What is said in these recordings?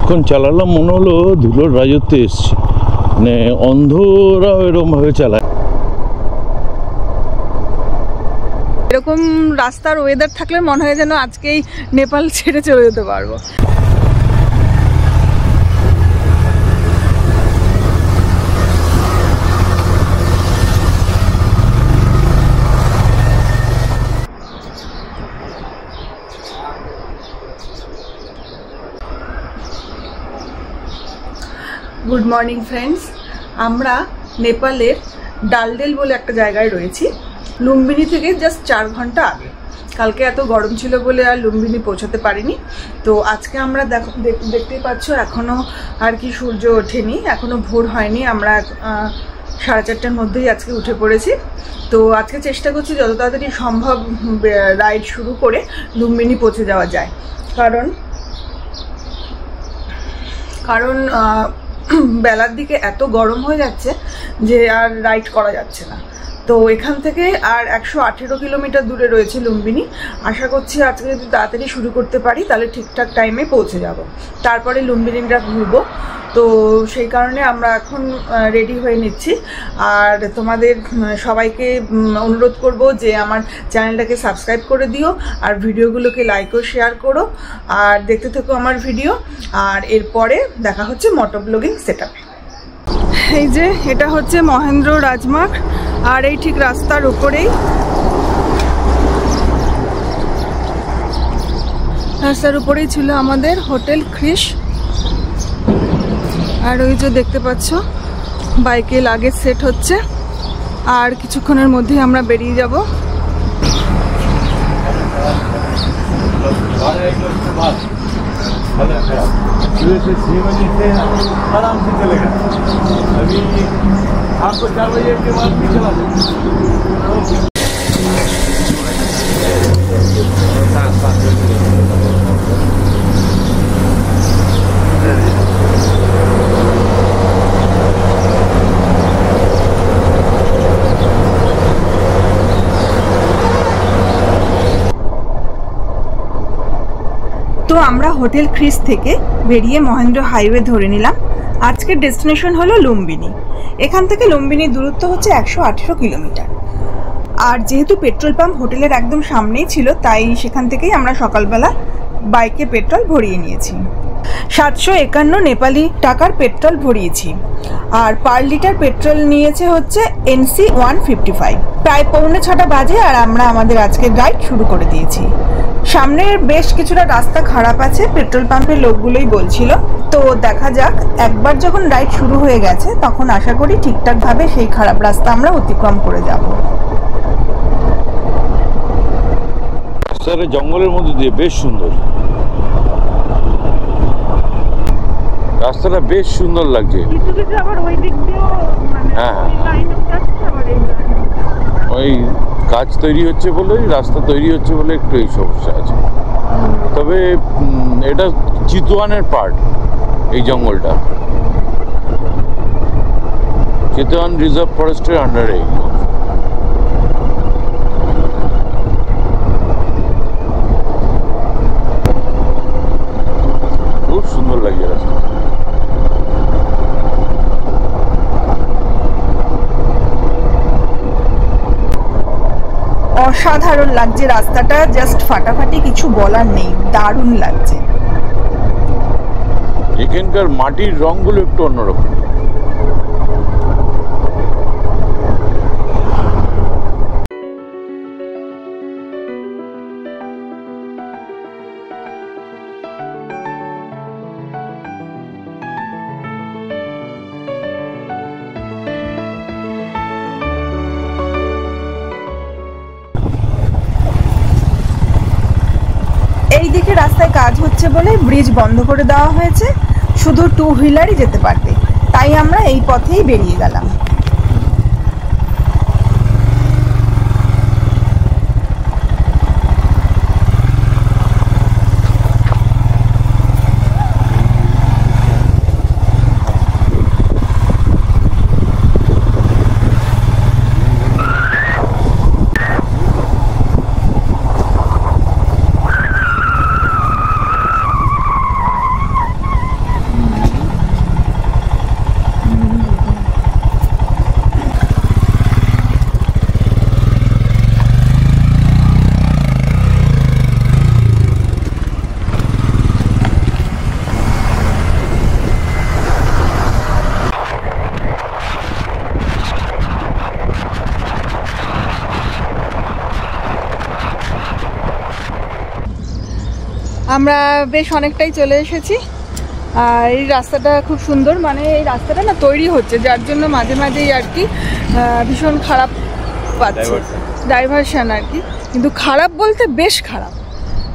কিছুক্ষণ চালালাম, মনে হলো ধুলোর রাজত্বে এসছি। মানে অন্ধরাও এরকমভাবে চালায়। এরকম রাস্তার ওয়েদার থাকলে মনে হয় যেন আজকেই নেপাল ছেড়ে চলে যেতে পারবো। গুড মর্নিং ফ্রেন্ডস, আমরা নেপালের ডালডেল বলে একটা জায়গায় রয়েছি, লুম্বিনী থেকে জাস্ট 4 ঘন্টা আগে। কালকে এত গরম ছিল বলে আর লুম্বিনী পৌঁছাতে পারিনি। তো আজকে আমরা দেখতেই পাচ্ছ এখনও আর কি সূর্য ওঠেনি, এখনও ভোর হয়নি। আমরা 4:30টার মধ্যেই আজকে উঠে পড়েছি। তো আজকে চেষ্টা করছি যত তাড়াতাড়ি সম্ভব রাইড শুরু করে লুম্বিনী পৌঁছে যাওয়া যায়, কারণ বেলার দিকে এত গরম হয়ে যাচ্ছে যে আর রাইড করা যাচ্ছে না। তো এখান থেকে আর 118 কিলোমিটার দূরে রয়েছে লুম্বিনী। আশা করছি আজকে যদি তাড়াতাড়ি শুরু করতে পারি তাহলে ঠিকঠাক টাইমে পৌঁছে যাব, তারপরে লুম্বিনীটা ঘুরবো। তো সেই কারণে আমরা এখন রেডি হয়ে নিচ্ছি। আর তোমাদের সবাইকে অনুরোধ করব যে আমার চ্যানেলটাকে সাবস্ক্রাইব করে দিও, আর ভিডিওগুলোকে লাইক ও শেয়ার করো, আর দেখতে থাকো আমার ভিডিও। আর এরপরে দেখা হচ্ছে মোটো ব্লগিং সেটআপে। এই যে এটা হচ্ছে মহেন্দ্র রাজমার্গ, আর এই ঠিক রাস্তার উপরেই ছিল আমাদের হোটেল ক্রিশ। আর ওই যে দেখতে পাচ্ছ বাইকে লাগেজ সেট হচ্ছে, আর কিছুক্ষণের মধ্যেই আমরা বেরিয়ে যাব। आराम से चलेगा। अभी आपको 4 बजे के बाद भी चला তো আমরা হোটেল ক্রিস থেকে বেরিয়ে মহেন্দ্র হাইওয়ে ধরে নিলাম। আজকের ডেস্টিনেশন হলো লুম্বিনী। এখান থেকে লুম্বিনীর দূরত্ব হচ্ছে 118 কিলোমিটার। আর যেহেতু পেট্রোল পাম্প হোটেলের একদম সামনেই ছিল, তাই সেখান থেকেই আমরা সকালবেলা বাইকে পেট্রোল ভরিয়ে নিয়েছি। 751 নেপালি টাকার পেট্রোল ভরিয়েছি, আর পার লিটার পেট্রোল নিয়েছে হচ্ছে NC 155। প্রায় 5:45 বাজে, আর আমরা আমাদের আজকের রাইড শুরু করে দিয়েছি। সামনের বেশ কিছুটা রাস্তা খারাপ আছে, পেট্রোল পাম্পের লোকগুলোই বলছিল। তো দেখা যাক, একবার যখন রাইড শুরু হয়ে গেছে তখন আশা করি ঠিকঠাকভাবে সেই খারাপ রাস্তা আমরা অতিক্রম করে যাব। জঙ্গলের মধ্যে দিয়ে বেশ সুন্দর রাস্তাটা, বেশ সুন্দর লাগছে। হ্যাঁ, ওই কাজ তৈরি হচ্ছে বলে, রাস্তা তৈরি হচ্ছে বলে একটু এই সমস্যা আছে। তবে এটা চিতওয়ানের পার্ট, এই জঙ্গলটা চিতওয়ান রিজার্ভ ফরেস্টের আন্ডারে। খুব সুন্দর লাগছে রাস্তা। অসাধারণ লাগছে রাস্তাটা, জাস্ট ফাটাফাটি, কিছু বলার নেই, দারুণ লাগছে। এখানকার মাটির রঙগুলো একটু অন্যরকম। এইদিকে রাস্তায় কাজ হচ্ছে বলে ব্রিজ বন্ধ করে দেওয়া হয়েছে, শুধু 2 হুইলারই যেতে পারবে, তাই আমরা এই পথেই বেরিয়ে গেলাম। আমরা বেশ অনেকটাই চলে এসেছি। আর এই রাস্তাটা খুব সুন্দর, মানে এই রাস্তাটা না তৈরি হচ্ছে, যার জন্য মাঝে মাঝেই আর কি ভীষণ খারাপ পাচ্ছে, ডাইভারশন আর কি। কিন্তু খারাপ বলতে বেশ খারাপ,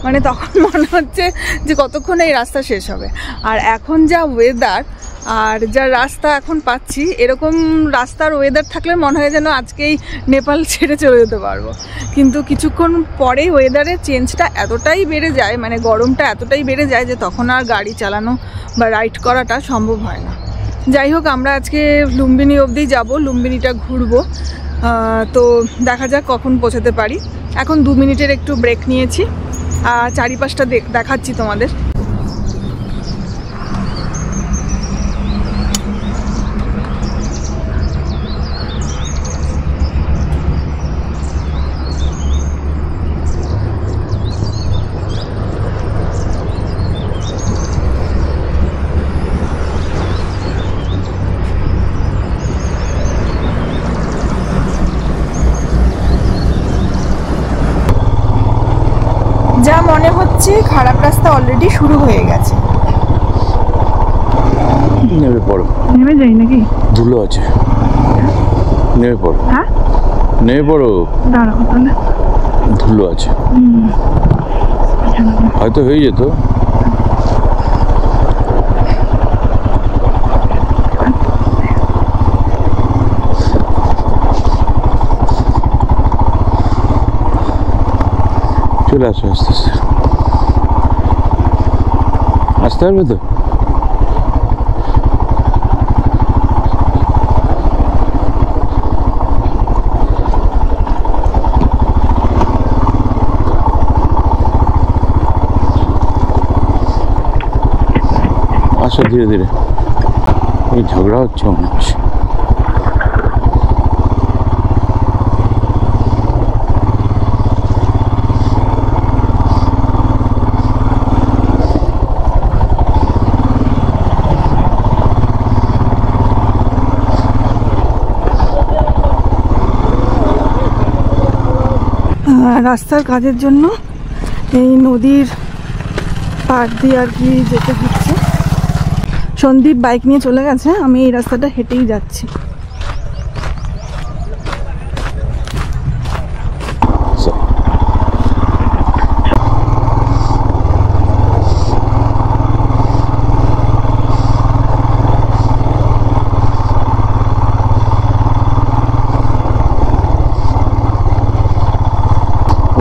মানে তখন মনে হচ্ছে যে কতক্ষণ এই রাস্তা শেষ হবে। আর এখন যা ওয়েদার আর যা রাস্তা এখন পাচ্ছি, এরকম রাস্তার ওয়েদার থাকলে মনে হয় যেন আজকেই নেপাল ছেড়ে চলে যেতে পারবো। কিন্তু কিছুক্ষণ পরেই ওয়েদারের চেঞ্জটা এতটাই বেড়ে যায়, মানে গরমটা এতটাই বেড়ে যায় যে তখন আর গাড়ি চালানো বা রাইড করাটা সম্ভব হয় না। যাই হোক, আমরা আজকে লুম্বিনী অবধি যাব, লুম্বিনীটা ঘুরবো। তো দেখা যাক কখন পৌঁছাতে পারি। এখন 2 মিনিটের একটু ব্রেক নিয়েছি, আর চারিপাশটা দেখাচ্ছি তোমাদের। যা মনে হচ্ছে খারাপ রাস্তা অলরেডি শুরু হয়ে গেছে। নেমে পড়ো। নেমে যাই নাকি? ধুলো আছে, নেমে পড়ো। হ্যাঁ, নেমে পড়ো। দাঁড়াও তাহলে। ধুলো আছে, হয়তো হয়ে যেত। চলে আসো আস্তে আস্তে, আসতে পারবে তো? আসো ধীরে ধীরে, ওই ঝগড়া হচ্ছে মনে হচ্ছে। রাস্তার কাজের জন্য এই নদীর পাড় দিয়ে আর কি যেতে হচ্ছে। সন্দীপ বাইক নিয়ে চলে গেছে, আমি এই রাস্তাটা হেঁটেই যাচ্ছি।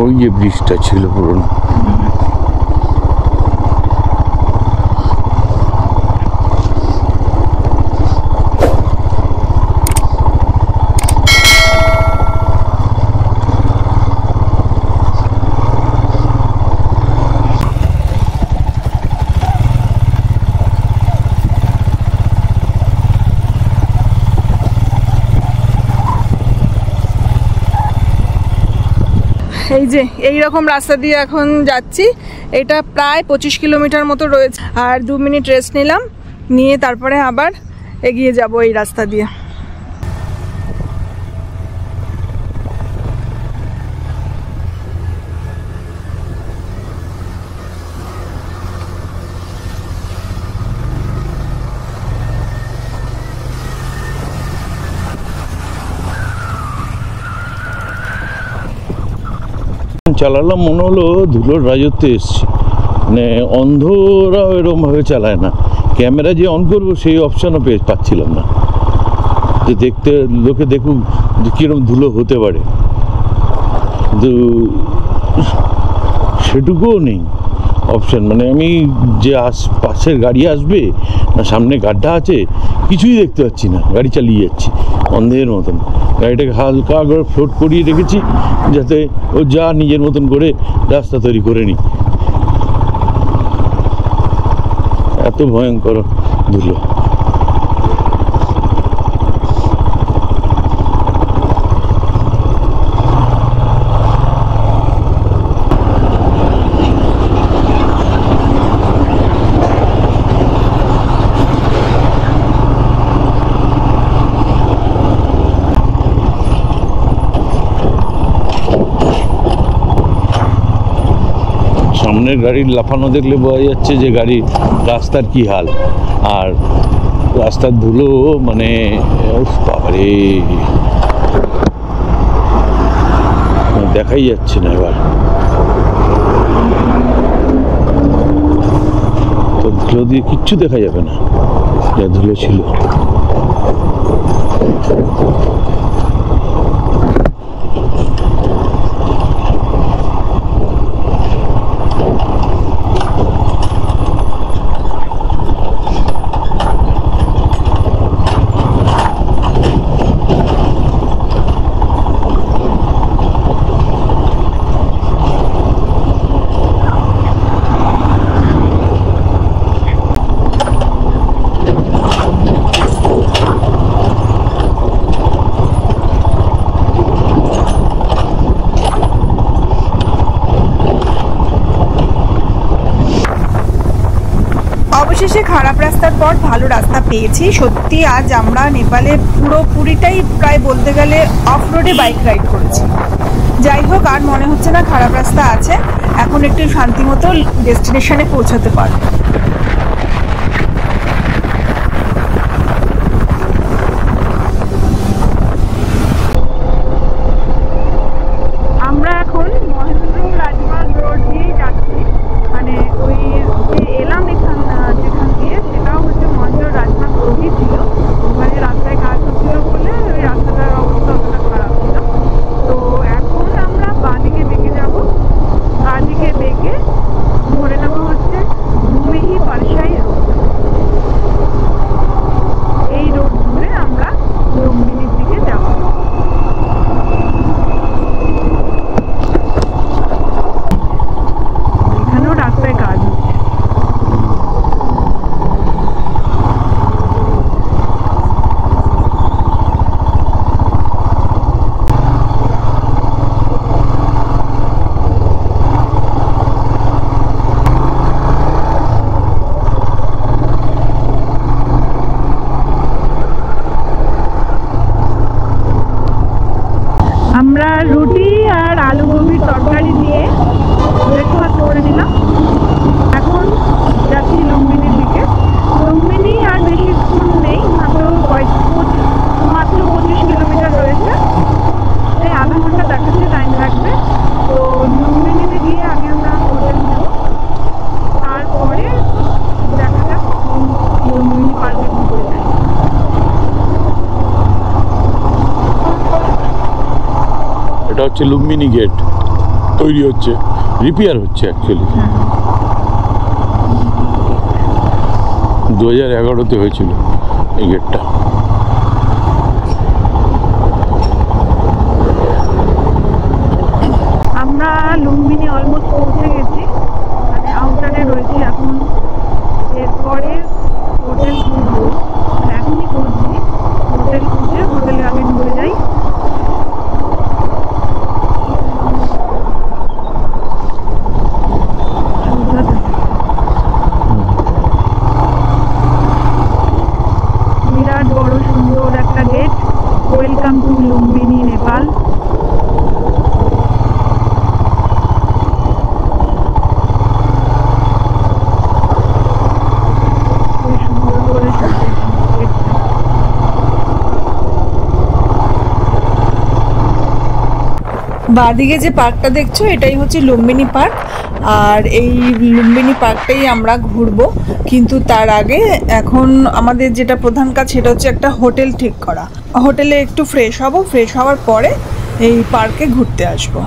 ওই যে ব্রিজটা ছিল পুরনো, এই যে এই রকম রাস্তা দিয়ে এখন যাচ্ছি। এটা প্রায় 25 কিলোমিটার মতো রয়েছে। আর 2 মিনিট রেস্ট নিলাম, নিয়ে তারপরে আবার এগিয়ে যাব এই রাস্তা দিয়ে। চালালাম, মনে হলো ধুলোর রাজত্বে এসছে। মানে অন্ধরাও এরকমভাবে চালায় না। ক্যামেরা যে অন করবো সেই অপশানও পাচ্ছিলাম না, যে দেখতে লোকে দেখুক যে কীরকম ধুলো হতে পারে, কিন্তু সেটুকুও নেই অপশান। মানে আমি যে পাশের গাড়ি আসবে না সামনে গাড্ডা আছে কিছুই দেখতে পাচ্ছি না, গাড়ি চালিয়ে যাচ্ছি অন্ধের মতন। গাড়িটাকে হালকা করে ফ্লোট করিয়ে রেখেছি যাতে ও যা নিজের মতন করে রাস্তা তৈরি করে নি। এত ভয়ঙ্কর ধুলো। সামনের গাড়ির লাফানো দেখলে বোঝা যাচ্ছে যে গাড়ির রাস্তার কি হাল। আর রাস্তার ধুলো মানে বাবারে, দেখাই যাচ্ছে না এবার। তো ধুলো দিয়ে কিচ্ছু দেখা যাবে না, যা ধুলো ছিল। অবশেষে খারাপ রাস্তার পর ভালো রাস্তা পেয়েছি। সত্যি আজ আমরা নেপালে পুরোপুরিটাই প্রায় বলতে গেলে অফ রোডে বাইক রাইড করেছি। যাই হোক, আর মনে হচ্ছে না খারাপ রাস্তা আছে। এখন একটু শান্তিমতো ডেস্টিনেশনে পৌঁছাতে পারবো। আমরা এখন মহেন্দ্র রাজমার্গ রোড দিয়েই যাচ্ছি। মানে ওই যে এলাম যেখান দিয়ে, সেটাও হচ্ছে মহেন্দ্র রাজমার্গ রোডই ছিল। মানে রাস্তায় কাজ হচ্ছিল বলে ওই রাস্তাটার অবস্থা অতটা খারাপ ছিল। তো এখন আমরা বাঁদিকে বেঁকে যাব। বাঁদিকে বেঁকে ধরে নেবো হচ্ছে ভূমিহি পারসাই রোড। এই রোড ধরে আমরা লুম্বিনির দিকে যাব। এখানেও রাস্তায় কাজ হচ্ছে। আমরা রুটি আর আলু গোবির তরকারি দিয়ে ব্রেকফাস্ট করে নিলাম। এখন যাচ্ছি লুম্বিনির দিকে। লুম্বিনি আর বেশিক্ষণ নেই, মাত্র 25 কিলোমিটার রয়েছে। এই আধা ঘন্টা দেখাচ্ছে টাইম লাগবে। তো লুম্বিনিতে গিয়ে আগে আমরা হোটেল নেব, তারপরে দেখা যাক লুম্বিনি পার্কে ঘুরতে যাই। এটা হচ্ছে লুম্বিনি গেট, তৈরি হচ্ছে, রিপেয়ার হচ্ছে অ্যাকচুয়ালি। 2011-তে হয়েছিল এই গেটটা। আমরা লুম্বিনি অলমোস্ট পৌঁছে গেছি, মানে আউটারে রয়েছি এখন। এরপরে হোটেল খুঁজবো, মানে এখনই খুঁজছি। হোটেল খুঁজে হোটেলে আগে ঢুকে যাই। বিরাট বড় সুন্দর একটা গেট। Welcome to Lumbini, Nepal. বাঁদিকে যে পার্কটা দেখছো, এটাই হচ্ছে লুম্বিনি পার্ক। আর এই লুম্বিনি পার্কটাই আমরা ঘুরবো। কিন্তু তার আগে এখন আমাদের যেটা প্রধান কাজ, সেটা হচ্ছে একটা হোটেল ঠিক করা। হোটেলে একটু ফ্রেশ হব, ফ্রেশ হওয়ার পরে এই পার্কে ঘুরতে আসবো।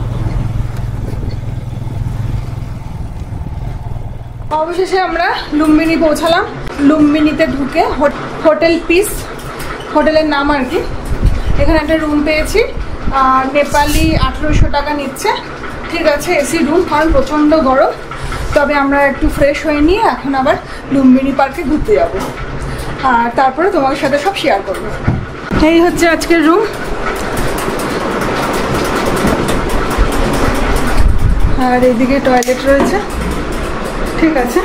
অবশেষে আমরা লুম্বিনি পৌঁছালাম। লুম্বিনিতে ঢুকে হোটেল পিস, হোটেলের নাম আর কি, এখানে একটা রুম পেয়েছি। আর নেপালি 1800 টাকা নিচ্ছে। ঠিক আছে, এসি রুম, কারণ প্রচণ্ড গরম। তবে আমরা একটু ফ্রেশ হয়ে নিয়ে এখন আবার লুম্বিনি পার্কে ঘুরতে যাব। আর তারপরে তোমাদের সাথে সব শেয়ার করবো। এই হচ্ছে আজকের রুম। আর এইদিকে টয়লেট রয়েছে। ঠিক আছে।